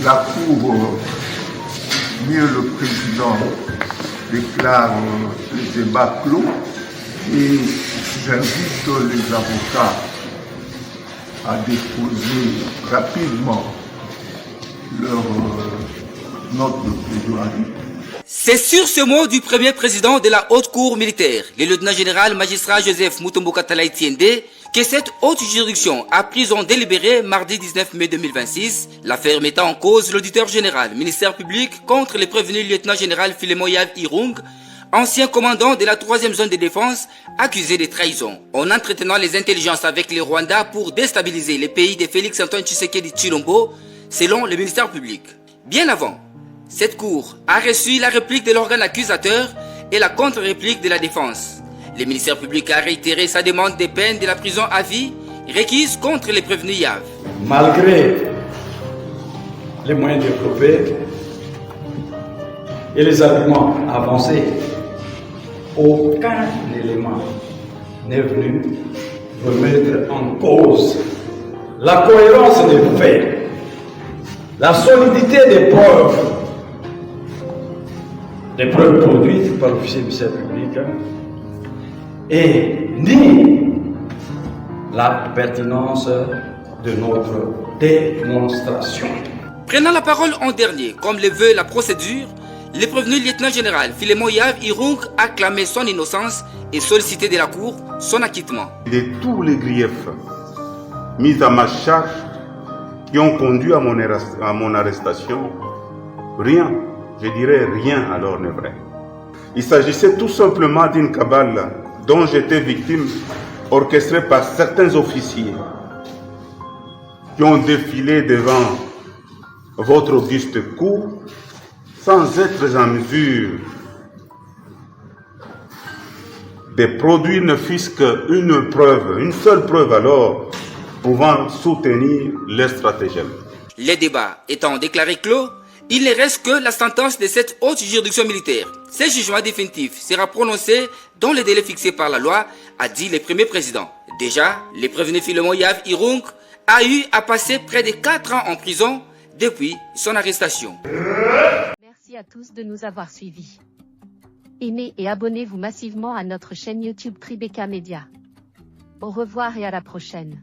la Cour, mieux le président, déclare le débat clos et j'invite les avocats à déposer rapidement leur note de plaidoirie. C'est sur ce mot du premier président de la haute cour militaire, le lieutenant général magistrat Joseph Mutombo Katala Etiende, que cette haute juridiction a pris en délibéré mardi 19 mai 2026 l'affaire mettant en cause l'auditeur général, ministère public, contre le prévenu lieutenant général Filemon Yav Irung, ancien commandant de la 3e zone de défense, accusé de trahison, en entretenant les intelligences avec le Rwanda pour déstabiliser les pays de Félix-Antoine Tshisekedi Tshilombo, selon le ministère public. Bien avant, cette cour a reçu la réplique de l'organe accusateur et la contre-réplique de la défense. Le ministère public a réitéré sa demande de peine de la prison à vie requise contre les prévenus Yav. Malgré les moyens développés et les arguments avancés, aucun élément n'est venu remettre en cause la cohérence des faits, la solidité des preuves produites par l'officier du service public et ni la pertinence de notre démonstration. Prenant la parole en dernier, comme le veut la procédure, le prévenu lieutenant général Filemon Yav Irung a clamé son innocence et sollicité de la Cour son acquittement. De tous les griefs mis à ma charge qui ont conduit à mon arrestation, rien, je dirais rien alors n'est vrai. Il s'agissait tout simplement d'une cabale dont j'étais victime, orchestrée par certains officiers qui ont défilé devant votre auguste cour sans être en mesure de produire ne fût-ce qu'une preuve, une seule preuve alors, pouvant soutenir leur stratagème. Les débats étant déclarés clos, il ne reste que la sentence de cette haute juridiction militaire. Ce jugement définitif sera prononcé dans le délai fixé par la loi, a dit le premier président. Déjà, le prévenu Filemon Yav Irung a eu à passer près de 4 ans en prison depuis son arrestation. Merci à tous de nous avoir suivis. Aimez et abonnez-vous massivement à notre chaîne YouTube Tribeca Media. Au revoir et à la prochaine.